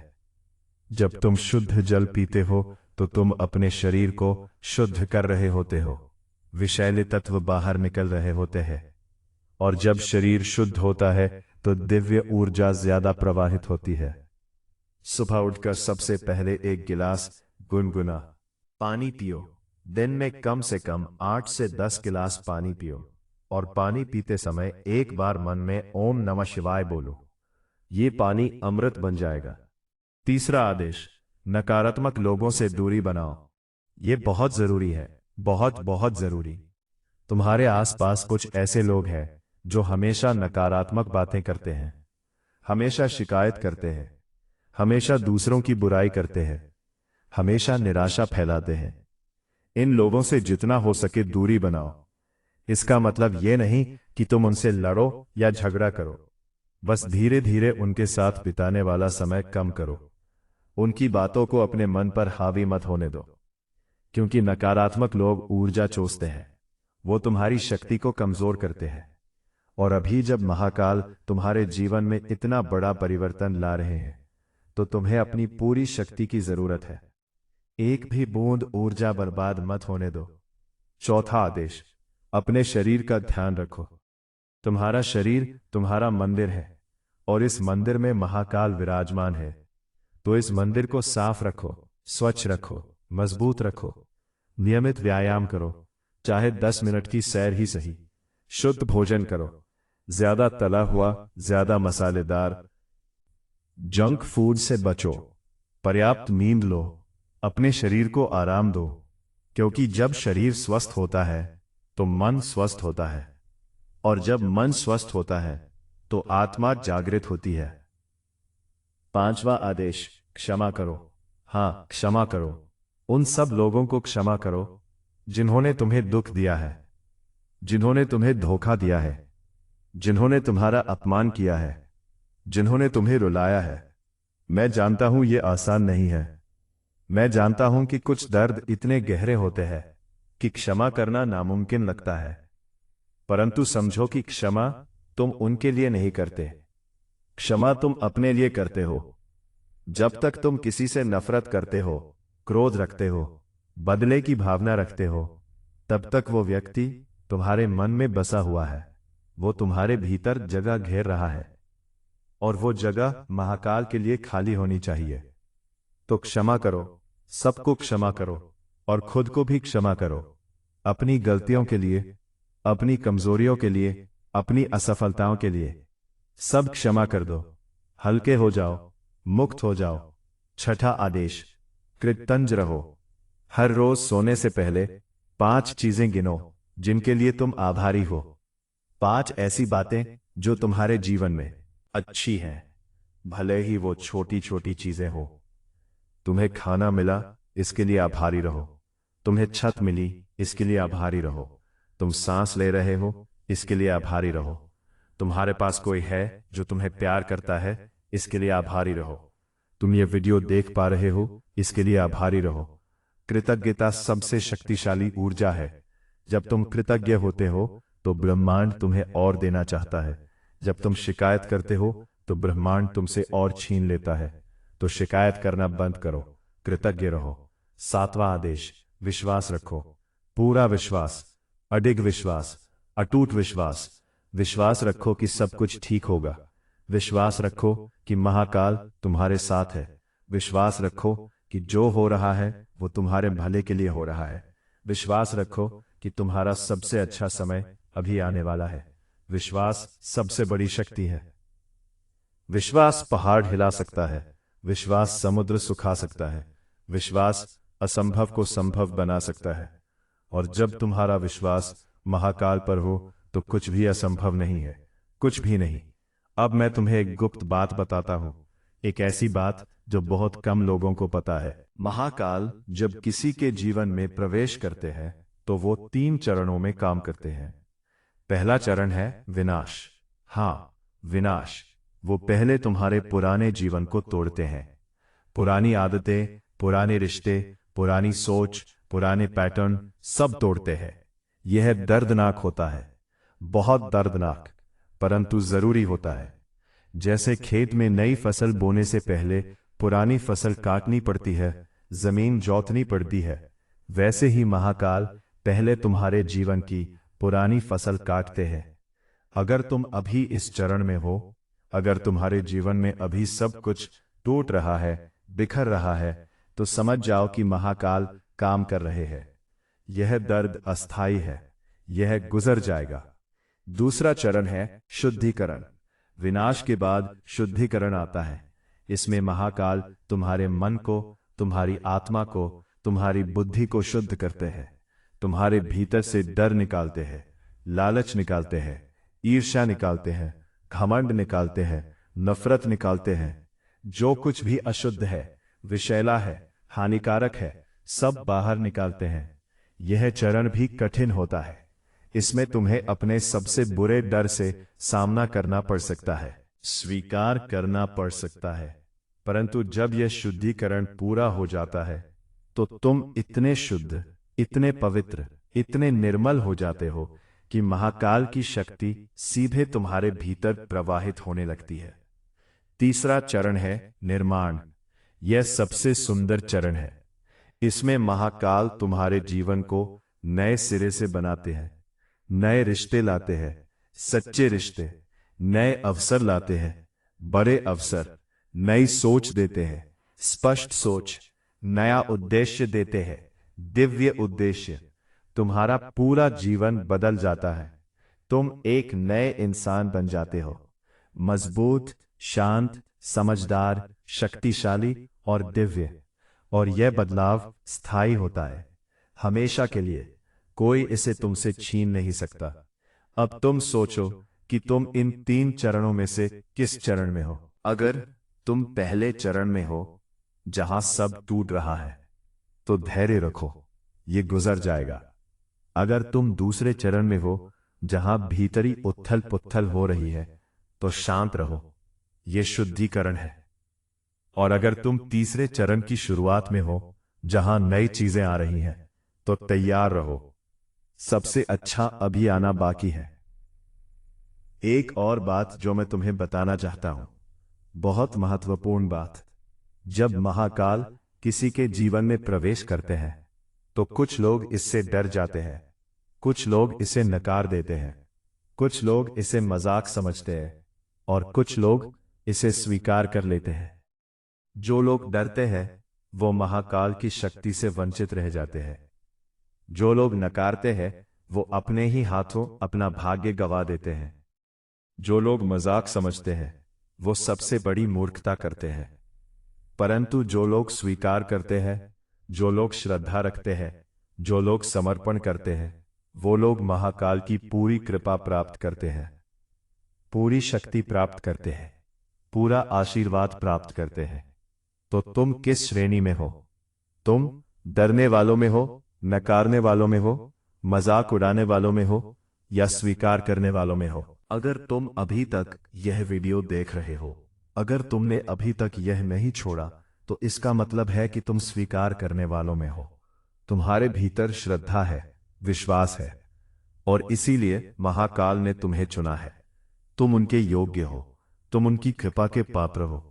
जब तुम शुद्ध जल पीते हो तो तुम अपने शरीर को शुद्ध कर रहे होते हो, विषैले तत्व बाहर निकल रहे होते हैं, और जब शरीर शुद्ध होता है तो दिव्य ऊर्जा ज्यादा प्रवाहित होती है। सुबह उठकर सबसे पहले एक गिलास गुनगुना पानी पियो। दिन में कम से कम 8 से 10 गिलास पानी पियो, और पानी पीते समय एक बार मन में ओम नमः शिवाय बोलो। ये पानी अमृत बन जाएगा। तीसरा आदेश, नकारात्मक लोगों से दूरी बनाओ। ये बहुत जरूरी है, बहुत बहुत जरूरी। तुम्हारे आसपास कुछ ऐसे लोग हैं जो हमेशा नकारात्मक बातें करते हैं, हमेशा शिकायत करते हैं, हमेशा दूसरों की बुराई करते हैं, हमेशा निराशा फैलाते हैं। इन लोगों से जितना हो सके दूरी बनाओ। इसका मतलब यह नहीं कि तुम उनसे लड़ो या झगड़ा करो, बस धीरे धीरे उनके साथ बिताने वाला समय कम करो। उनकी बातों को अपने मन पर हावी मत होने दो, क्योंकि नकारात्मक लोग ऊर्जा चूसते हैं, वो तुम्हारी शक्ति को कमजोर करते हैं। और अभी जब महाकाल तुम्हारे जीवन में इतना बड़ा परिवर्तन ला रहे हैं, तो तुम्हें अपनी पूरी शक्ति की जरूरत है। एक भी बूंद ऊर्जा बर्बाद मत होने दो। चौथा आदेश, अपने शरीर का ध्यान रखो। तुम्हारा शरीर तुम्हारा मंदिर है और इस मंदिर में महाकाल विराजमान है। तो इस मंदिर को साफ रखो, स्वच्छ रखो, मजबूत रखो। नियमित व्यायाम करो, चाहे 10 मिनट की सैर ही सही। शुद्ध भोजन करो, ज्यादा तला हुआ, ज्यादा मसालेदार जंक फूड से बचो। पर्याप्त नींद लो, अपने शरीर को आराम दो, क्योंकि जब शरीर स्वस्थ होता है तो मन स्वस्थ होता है, और जब मन स्वस्थ होता है तो आत्मा जागृत होती है। पांचवा आदेश, क्षमा करो। हाँ, क्षमा करो। उन सब लोगों को क्षमा करो जिन्होंने तुम्हें दुख दिया है, जिन्होंने तुम्हें धोखा दिया है, जिन्होंने तुम्हारा अपमान किया है, जिन्होंने तुम्हें रुलाया है। मैं जानता हूं यह आसान नहीं है। मैं जानता हूं कि कुछ दर्द इतने गहरे होते हैं कि क्षमा करना नामुमकिन लगता है। परंतु समझो कि क्षमा तुम उनके लिए नहीं करते, क्षमा तुम अपने लिए करते हो। जब तक तुम किसी से नफरत करते हो, क्रोध रखते हो, बदले की भावना रखते हो, तब तक वो व्यक्ति तुम्हारे मन में बसा हुआ है। वो तुम्हारे भीतर जगह घेर रहा है, और वो जगह महाकाल के लिए खाली होनी चाहिए। तो क्षमा करो, सबको क्षमा करो, और खुद को भी क्षमा करो। अपनी गलतियों के लिए, अपनी कमजोरियों के लिए, अपनी असफलताओं के लिए सब क्षमा कर दो। हल्के हो जाओ, मुक्त हो जाओ। छठा आदेश, कृतज्ञ रहो। हर रोज सोने से पहले 5 चीजें गिनो जिनके लिए तुम आभारी हो। 5 ऐसी बातें जो तुम्हारे जीवन में अच्छी हैं, भले ही वो छोटी छोटी चीजें हो। तुम्हें खाना मिला, इसके लिए आभारी रहो। तुम्हें छत मिली, इसके लिए आभारी रहो। तुम सांस ले रहे हो, इसके लिए आभारी रहो। तुम्हारे पास कोई है जो तुम्हें प्यार करता है, इसके लिए आभारी रहो। तुम ये वीडियो देख पा रहे हो, इसके लिए आभारी रहो। कृतज्ञता सबसे शक्तिशाली ऊर्जा है। जब तुम कृतज्ञ होते हो तो ब्रह्मांड तुम्हें और देना चाहता है। जब तुम शिकायत करते हो तो ब्रह्मांड तुमसे और छीन लेता है। तो शिकायत करना बंद करो, कृतज्ञ रहो। 7वां आदेश, विश्वास रखो। पूरा विश्वास, अडिग विश्वास, अटूट विश्वास। विश्वास रखो कि सब कुछ ठीक होगा। विश्वास रखो कि महाकाल तुम्हारे साथ है। विश्वास रखो कि जो हो रहा है वो तुम्हारे भले के लिए हो रहा है। विश्वास रखो कि तुम्हारा सबसे अच्छा समय अभी आने वाला है। विश्वास सबसे बड़ी शक्ति है। विश्वास पहाड़ हिला सकता है, विश्वास समुद्र सुखा सकता है, विश्वास असंभव को संभव बना सकता है। और जब तुम्हारा विश्वास महाकाल पर हो तो कुछ भी असंभव नहीं है, कुछ भी नहीं। अब मैं तुम्हें एक गुप्त बात बताता हूं, एक ऐसी बात जो बहुत कम लोगों को पता है। महाकाल जब किसी के जीवन में प्रवेश करते हैं तो वो 3 चरणों में काम करते हैं। पहला चरण है विनाश। हाँ, विनाश। वो पहले तुम्हारे पुराने जीवन को तोड़ते हैं। पुरानी आदतें, पुराने रिश्ते, पुरानी सोच, पुराने पैटर्न सब तोड़ते हैं। यह दर्दनाक होता है, बहुत दर्दनाक, परंतु जरूरी होता है। जैसे खेत में नई फसल बोने से पहले पुरानी फसल काटनी पड़ती है, जमीन जोतनी पड़ती है, वैसे ही महाकाल पहले तुम्हारे जीवन की पुरानी फसल काटते हैं। अगर तुम अभी इस चरण में हो, अगर तुम्हारे जीवन में अभी सब कुछ टूट रहा है, बिखर रहा है, तो समझ जाओ कि महाकाल काम कर रहे हैं। यह दर्द अस्थायी है, यह गुजर जाएगा। दूसरा चरण है शुद्धिकरण। विनाश के बाद शुद्धिकरण आता है। इसमें महाकाल तुम्हारे मन को, तुम्हारी आत्मा को, तुम्हारी बुद्धि को शुद्ध करते हैं। तुम्हारे भीतर से डर निकालते हैं, लालच निकालते हैं, ईर्ष्या निकालते हैं, घमंड निकालते हैं, नफरत निकालते हैं। जो कुछ भी अशुद्ध है, विषैला है, हानिकारक है, सब बाहर निकालते हैं। यह चरण भी कठिन होता है। इसमें तुम्हें अपने सबसे बुरे डर से सामना करना पड़ सकता है, स्वीकार करना पड़ सकता है। परंतु जब यह शुद्धिकरण पूरा हो जाता है तो तुम इतने शुद्ध, इतने पवित्र, इतने निर्मल हो जाते हो कि महाकाल की शक्ति सीधे तुम्हारे भीतर प्रवाहित होने लगती है। तीसरा चरण है निर्माण। यह सबसे सुंदर चरण है। इसमें महाकाल तुम्हारे जीवन को नए सिरे से बनाते हैं, नए रिश्ते लाते हैं, सच्चे रिश्ते, नए अवसर लाते हैं, बड़े अवसर, नई सोच देते हैं, स्पष्ट सोच, नया उद्देश्य देते हैं, दिव्य उद्देश्य। तुम्हारा पूरा जीवन बदल जाता है। तुम एक नए इंसान बन जाते हो, मजबूत, शांत, समझदार, शक्तिशाली और दिव्य। और यह बदलाव स्थायी होता है, हमेशा के लिए। कोई इसे तुमसे छीन नहीं सकता। अब तुम सोचो कि तुम इन 3 चरणों में से किस चरण में हो। अगर तुम पहले चरण में हो, जहां सब टूट रहा है, तो धैर्य रखो, ये गुजर जाएगा। अगर तुम दूसरे चरण में हो, जहां भीतरी उथल पुथल हो रही है, तो शांत रहो, ये शुद्धिकरण है। और अगर तुम तीसरे चरण की शुरुआत में हो, जहां नई चीजें आ रही हैं, तो तैयार रहो, सबसे अच्छा अभी आना बाकी है। एक और बात जो मैं तुम्हें बताना चाहता हूं, बहुत महत्वपूर्ण बात। जब महाकाल किसी के जीवन में प्रवेश करते हैं, तो कुछ लोग इससे डर जाते हैं, कुछ लोग इसे नकार देते हैं, कुछ लोग इसे मजाक समझते हैं, और कुछ लोग इसे स्वीकार कर लेते हैं। जो लोग डरते हैं, वो महाकाल की शक्ति से वंचित रह जाते हैं। जो लोग नकारते हैं, वो अपने ही हाथों अपना भाग्य गंवा देते हैं। जो लोग मजाक समझते हैं, वो सबसे बड़ी मूर्खता करते हैं। परंतु जो लोग स्वीकार करते हैं, जो लोग श्रद्धा रखते हैं, जो लोग समर्पण करते हैं, वो लोग महाकाल की पूरी कृपा प्राप्त करते हैं, पूरी शक्ति प्राप्त करते हैं, पूरा आशीर्वाद प्राप्त करते हैं। तो तुम किस श्रेणी में हो? तुम डरने वालों में हो, नकारने वालों में हो, मजाक उड़ाने वालों में हो, या स्वीकार करने वालों में हो? अगर तुम अभी तक यह वीडियो देख रहे हो, अगर तुमने अभी तक यह नहीं छोड़ा, तो इसका मतलब है कि तुम स्वीकार करने वालों में हो। तुम्हारे भीतर श्रद्धा है, विश्वास है, और इसीलिए महाकाल ने तुम्हें चुना है। तुम उनके योग्य हो, तुम उनकी कृपा के पात्र हो।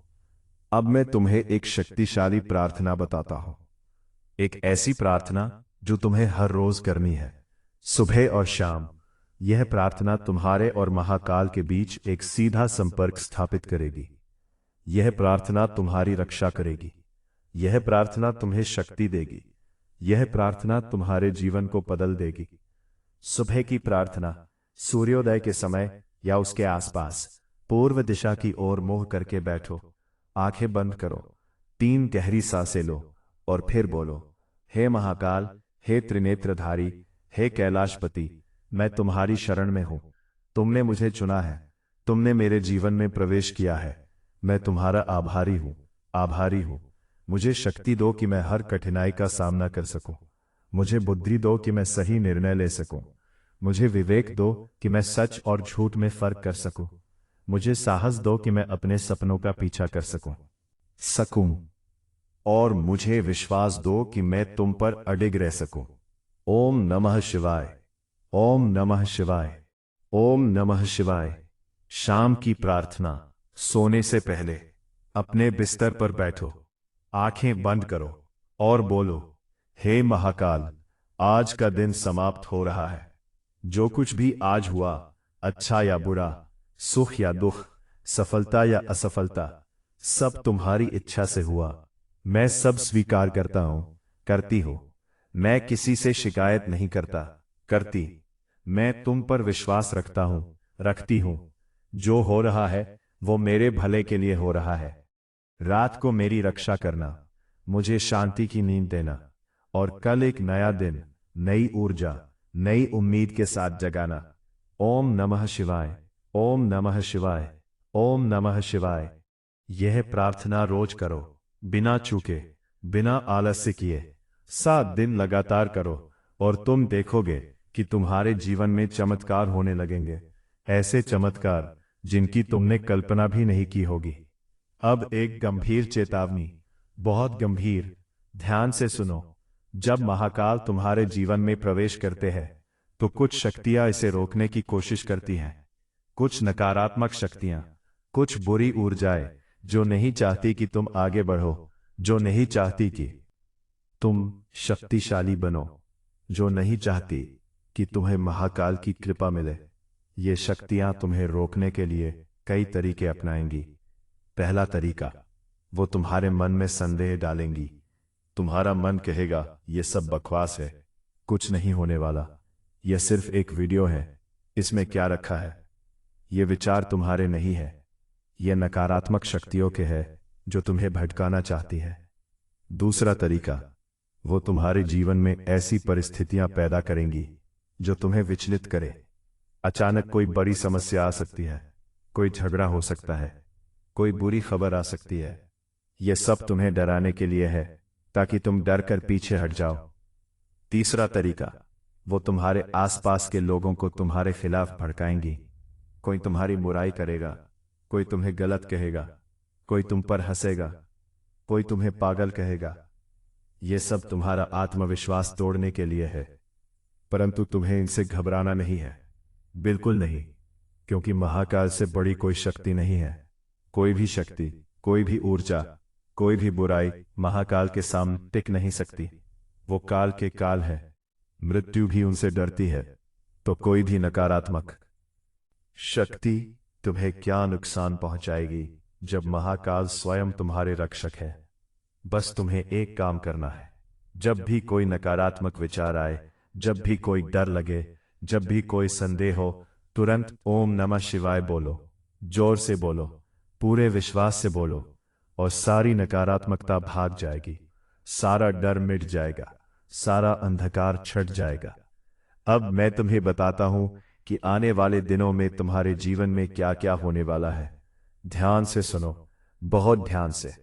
अब मैं तुम्हें एक शक्तिशाली प्रार्थना बताता हूं, एक ऐसी प्रार्थना जो तुम्हें हर रोज करनी है, सुबह और शाम। यह प्रार्थना तुम्हारे और महाकाल के बीच एक सीधा संपर्क स्थापित करेगी। यह प्रार्थना तुम्हारी रक्षा करेगी। यह प्रार्थना तुम्हें शक्ति देगी। यह प्रार्थना तुम्हारे जीवन को बदल देगी। सुबह की प्रार्थना, सूर्योदय के समय या उसके आसपास पूर्व दिशा की ओर मुंह करके बैठो, आंखें बंद करो, 3 गहरी सांसें लो और फिर बोलो, हे महाकाल, हे त्रिनेत्रधारी, हे कैलाशपति, मैं तुम्हारी शरण में हूं। तुमने मुझे चुना है, तुमने मेरे जीवन में प्रवेश किया है। मैं तुम्हारा आभारी हूं, आभारी हूं। मुझे शक्ति दो कि मैं हर कठिनाई का सामना कर सकूं। मुझे बुद्धि दो कि मैं सही निर्णय ले सकूं। मुझे विवेक दो कि मैं सच और झूठ में फर्क कर सकूं। मुझे साहस दो कि मैं अपने सपनों का पीछा कर सकूं। और मुझे विश्वास दो कि मैं तुम पर अडिग रह सकूं। ओम नमः शिवाय, ओम नमः शिवाय, ओम नमः शिवाय। शाम की प्रार्थना, सोने से पहले अपने बिस्तर पर बैठो, आंखें बंद करो और बोलो, हे महाकाल, आज का दिन समाप्त हो रहा है। जो कुछ भी आज हुआ, अच्छा या बुरा, सुख या दुख, सफलता या असफलता, सब तुम्हारी इच्छा से हुआ। मैं सब स्वीकार करता हूं, करती हूं। मैं किसी से शिकायत नहीं करती। मैं तुम पर विश्वास रखता हूं, रखती हूं। जो हो रहा है वो मेरे भले के लिए हो रहा है। रात को मेरी रक्षा करना, मुझे शांति की नींद देना, और कल एक नया दिन, नई ऊर्जा, नई उम्मीद के साथ जगाना। ओम नमः शिवाय, ओम नमः शिवाय, ओम नमः शिवाय। यह प्रार्थना रोज करो, बिना चूके, बिना आलस्य किए। 7 दिन लगातार करो और तुम देखोगे कि तुम्हारे जीवन में चमत्कार होने लगेंगे। ऐसे चमत्कार जिनकी तुमने कल्पना भी नहीं की होगी। अब एक गंभीर चेतावनी, बहुत गंभीर, ध्यान से सुनो। जब महाकाल तुम्हारे जीवन में प्रवेश करते हैं, तो कुछ शक्तियां इसे रोकने की कोशिश करती हैं। कुछ नकारात्मक शक्तियां, कुछ बुरी ऊर्जाएं जो नहीं चाहती कि तुम आगे बढ़ो, जो नहीं चाहती कि तुम शक्तिशाली बनो, जो नहीं चाहती कि तुम्हें महाकाल की कृपा मिले। ये शक्तियां तुम्हें रोकने के लिए कई तरीके अपनाएंगी। पहला तरीका, वो तुम्हारे मन में संदेह डालेंगी। तुम्हारा मन कहेगा ये सब बकवास है, कुछ नहीं होने वाला, यह सिर्फ एक वीडियो है, इसमें क्या रखा है। ये विचार तुम्हारे नहीं है, ये नकारात्मक शक्तियों के है जो तुम्हें भटकाना चाहती है। दूसरा तरीका, वो तुम्हारे जीवन में ऐसी परिस्थितियां पैदा करेंगी जो तुम्हें विचलित करे। अचानक कोई बड़ी समस्या आ सकती है, कोई झगड़ा हो सकता है, कोई बुरी खबर आ सकती है। यह सब तुम्हें डराने के लिए है, ताकि तुम डर कर पीछे हट जाओ। तीसरा तरीका, वो तुम्हारे आसपास के लोगों को तुम्हारे खिलाफ भड़काएंगी। कोई तुम्हारी बुराई करेगा, कोई तुम्हें गलत कहेगा, कोई तुम पर हंसेगा, कोई तुम्हें पागल कहेगा। यह सब तुम्हारा आत्मविश्वास तोड़ने के लिए है, परंतु तुम्हें इनसे घबराना नहीं है, बिल्कुल नहीं, क्योंकि महाकाल से बड़ी कोई शक्ति नहीं है। कोई भी शक्ति, कोई भी ऊर्जा, कोई भी बुराई महाकाल के सामने टिक नहीं सकती। वो काल के काल है, मृत्यु भी उनसे डरती है। तो कोई भी नकारात्मक शक्ति तुम्हें क्या नुकसान पहुंचाएगी जब महाकाल स्वयं तुम्हारे रक्षक है। बस तुम्हें एक काम करना है, जब भी कोई नकारात्मक विचार आए, जब भी कोई डर लगे, जब भी कोई संदेह हो, तुरंत ओम नमः शिवाय बोलो, जोर से बोलो, पूरे विश्वास से बोलो, और सारी नकारात्मकता भाग जाएगी, सारा डर मिट जाएगा, सारा अंधकार छट जाएगा। अब मैं तुम्हें बताता हूं कि आने वाले दिनों में तुम्हारे जीवन में क्या क्या होने वाला है। ध्यान से सुनो, बहुत ध्यान से,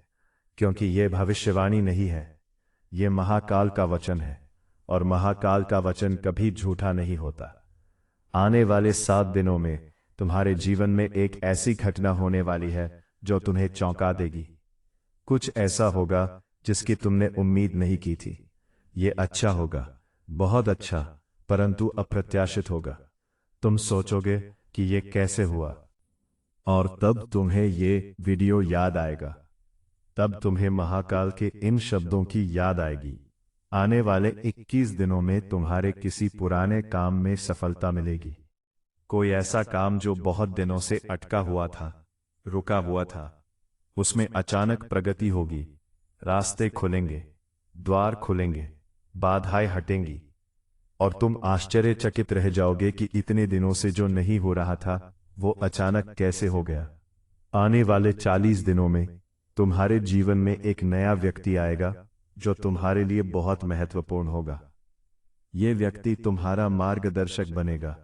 क्योंकि यह भविष्यवाणी नहीं है, यह महाकाल का वचन है, और महाकाल का वचन कभी झूठा नहीं होता। आने वाले 7 दिनों में तुम्हारे जीवन में एक ऐसी घटना होने वाली है जो तुम्हें चौंका देगी। कुछ ऐसा होगा जिसकी तुमने उम्मीद नहीं की थी। ये अच्छा होगा, बहुत अच्छा, परंतु अप्रत्याशित होगा। तुम सोचोगे कि ये कैसे हुआ, और तब तुम्हें ये वीडियो याद आएगा। तब तुम्हें महाकाल के इन शब्दों की याद आएगी। आने वाले 21 दिनों में तुम्हारे किसी पुराने काम में सफलता मिलेगी। कोई ऐसा काम जो बहुत दिनों से अटका हुआ था, रुका हुआ था, उसमें अचानक प्रगति होगी। रास्ते खुलेंगे, द्वार खुलेंगे, बाधाएं हटेंगी, और तुम आश्चर्यचकित रह जाओगे कि इतने दिनों से जो नहीं हो रहा था वो अचानक कैसे हो गया। आने वाले 40 दिनों में तुम्हारे जीवन में एक नया व्यक्ति आएगा जो तुम्हारे लिए बहुत महत्वपूर्ण होगा। ये व्यक्ति तुम्हारा मार्गदर्शक बनेगा,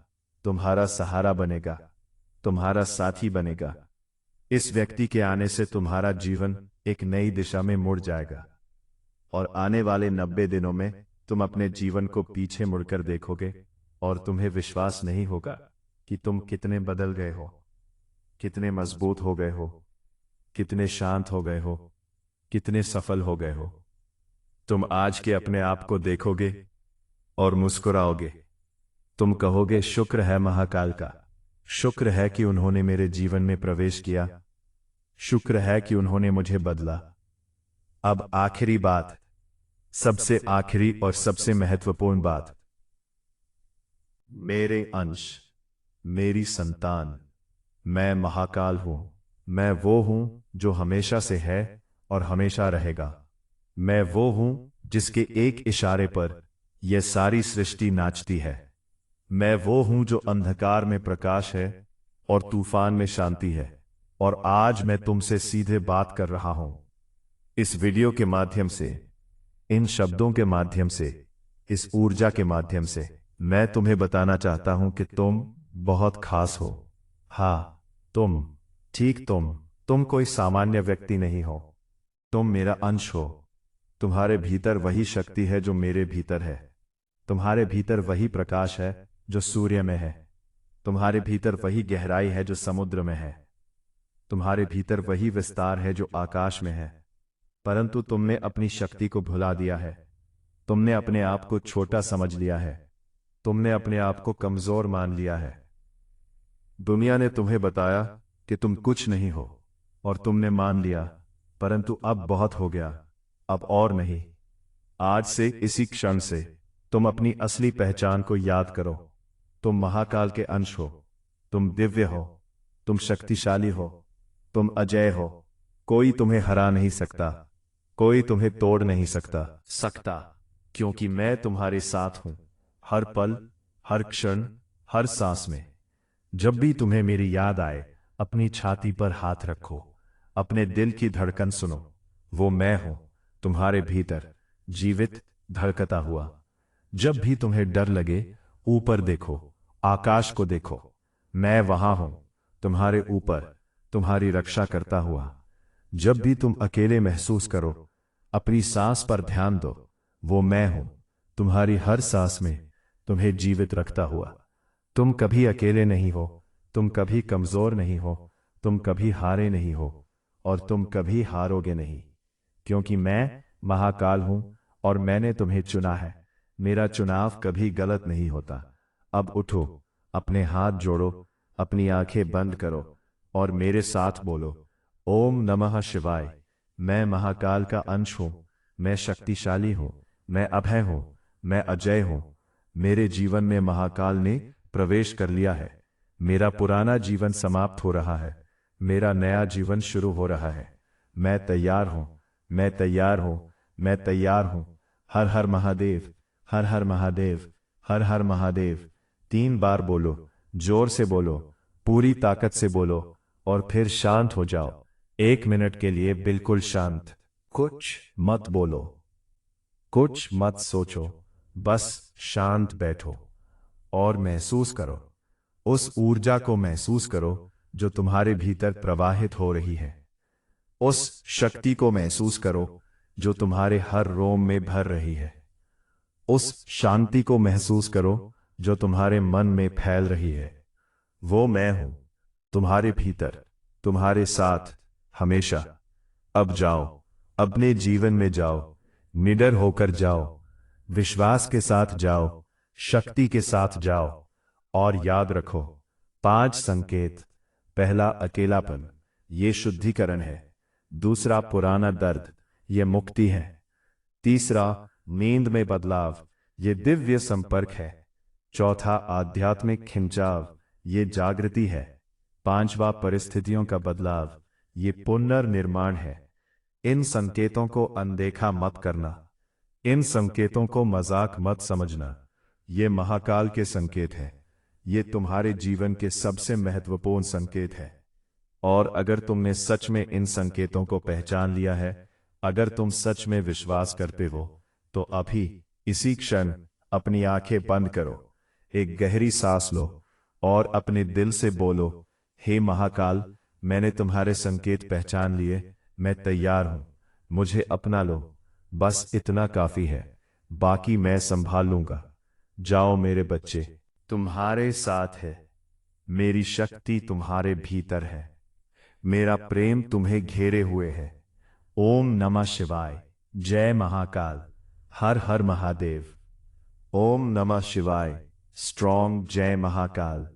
तुम्हारा सहारा बनेगा, तुम्हारा साथी बनेगा। इस व्यक्ति के आने से तुम्हारा जीवन एक नई दिशा में मुड़ जाएगा, और आने वाले 90 दिनों में तुम अपने जीवन को पीछे मुड़कर देखोगे और तुम्हें विश्वास नहीं होगा कि तुम कितने बदल गए हो, कितने मजबूत हो गए हो, कितने शांत हो गए हो, कितने सफल हो गए हो। तुम आज के अपने आप को देखोगे और मुस्कुराओगे। तुम कहोगे शुक्र है महाकाल का, शुक्र है कि उन्होंने मेरे जीवन में प्रवेश किया, शुक्र है कि उन्होंने मुझे बदला। अब आखिरी बात, सबसे आखिरी और सबसे महत्वपूर्ण बात, मेरे अंश, मेरी संतान, मैं महाकाल हूं। मैं वो हूं जो हमेशा से है और हमेशा रहेगा। मैं वो हूं जिसके एक इशारे पर यह सारी सृष्टि नाचती है। मैं वो हूं जो अंधकार में प्रकाश है और तूफान में शांति है। और आज मैं तुमसे सीधे बात कर रहा हूं। इस वीडियो के माध्यम से, इन शब्दों के माध्यम से, इस ऊर्जा के माध्यम से मैं तुम्हें बताना चाहता हूं कि तुम बहुत खास हो। हाँ, तुम, ठीक तुम कोई सामान्य व्यक्ति नहीं हो। तुम मेरा अंश हो। तुम्हारे भीतर वही शक्ति है जो मेरे भीतर है। तुम्हारे भीतर वही प्रकाश है जो सूर्य में है। तुम्हारे भीतर वही गहराई है जो समुद्र में है। तुम्हारे भीतर वही विस्तार है जो आकाश में है। परंतु तुमने अपनी शक्ति को भुला दिया है। तुमने अपने आप को छोटा समझ लिया है। तुमने अपने आप को कमजोर मान लिया है। दुनिया ने तुम्हें बताया कि तुम कुछ नहीं हो, और तुमने मान लिया, परंतु अब बहुत हो गया, अब और नहीं। आज से इसी क्षण से तुम अपनी असली पहचान को याद करो। तुम महाकाल के अंश हो, तुम दिव्य हो, तुम शक्तिशाली हो, तुम अजय हो। कोई तुम्हें हरा नहीं सकता, कोई तुम्हें तोड़ नहीं सकता, क्योंकि मैं तुम्हारे साथ हूं, हर पल, हर क्षण, हर सांस में। जब भी तुम्हें मेरी याद आए, अपनी छाती पर हाथ रखो, अपने दिल की धड़कन सुनो। वो मैं हूं, तुम्हारे भीतर, जीवित, धड़कता हुआ। जब भी तुम्हें डर लगे, ऊपर देखो, आकाश को देखो। मैं वहां हूं, तुम्हारे ऊपर, तुम्हारी रक्षा करता हुआ। जब भी तुम अकेले महसूस करो, अपनी सांस पर ध्यान दो। वो मैं हूं, तुम्हारी हर सांस में, तुम्हें जीवित रखता हुआ। तुम कभी अकेले नहीं हो, तुम कभी कमजोर नहीं हो, तुम कभी हारे नहीं हो, और तुम कभी हारोगे नहीं, क्योंकि मैं महाकाल हूं और मैंने तुम्हें चुना है। मेरा चुनाव कभी गलत नहीं होता। अब उठो, अपने हाथ जोड़ो, अपनी आंखें बंद करो और मेरे साथ बोलो, ओम नमः शिवाय। मैं महाकाल का अंश हूं, मैं शक्तिशाली हूं, मैं अभय हूं, मैं अजय हूं। मेरे जीवन में महाकाल ने प्रवेश कर लिया है। मेरा पुराना जीवन समाप्त हो रहा है, मेरा नया जीवन शुरू हो रहा है। मैं तैयार हूं, मैं तैयार हूं, मैं तैयार हूं। हर हर महादेव, हर हर महादेव, हर हर महादेव। 3 बार बोलो, जोर से बोलो, पूरी ताकत से बोलो, और फिर शांत हो जाओ। 1 मिनट के लिए बिल्कुल शांत। कुछ मत बोलो, कुछ मत सोचो, बस शांत बैठो और महसूस करो। उस ऊर्जा को महसूस करो जो तुम्हारे भीतर प्रवाहित हो रही है। उस शक्ति को महसूस करो जो तुम्हारे हर रोम में भर रही है। उस शांति को महसूस करो जो तुम्हारे मन में फैल रही है। वो मैं हूं, तुम्हारे भीतर, तुम्हारे साथ, हमेशा। अब जाओ, अपने जीवन में जाओ, निडर होकर जाओ, विश्वास के साथ जाओ, शक्ति के साथ जाओ। और याद रखो 5 संकेत। पहला, अकेलापन, ये शुद्धिकरण है। दूसरा, पुराना दर्द, ये मुक्ति है। तीसरा, नींद में बदलाव, ये दिव्य संपर्क है। चौथा, आध्यात्मिक खिंचाव, ये जागृति है। पांचवा, परिस्थितियों का बदलाव, ये पुनर्निर्माण है। इन संकेतों को अनदेखा मत करना, इन संकेतों को मजाक मत समझना। ये महाकाल के संकेत हैं। ये तुम्हारे जीवन के सबसे महत्वपूर्ण संकेत है। और अगर तुमने सच में इन संकेतों को पहचान लिया है, अगर तुम सच में विश्वास करते हो, तो अभी इसी क्षण अपनी आंखें बंद करो, एक गहरी सांस लो और अपने दिल से बोलो, हे महाकाल, मैंने तुम्हारे संकेत पहचान लिए, मैं तैयार हूं, मुझे अपना लो। बस इतना काफी है, बाकी मैं संभाल लूंगा। जाओ मेरे बच्चे, तुम्हारे साथ है, मेरी शक्ति तुम्हारे भीतर है, मेरा प्रेम तुम्हें घेरे हुए है। ओम नमः शिवाय। जय महाकाल। हर हर महादेव। ओम नमः शिवाय। स्ट्रॉन्ग। जय महाकाल।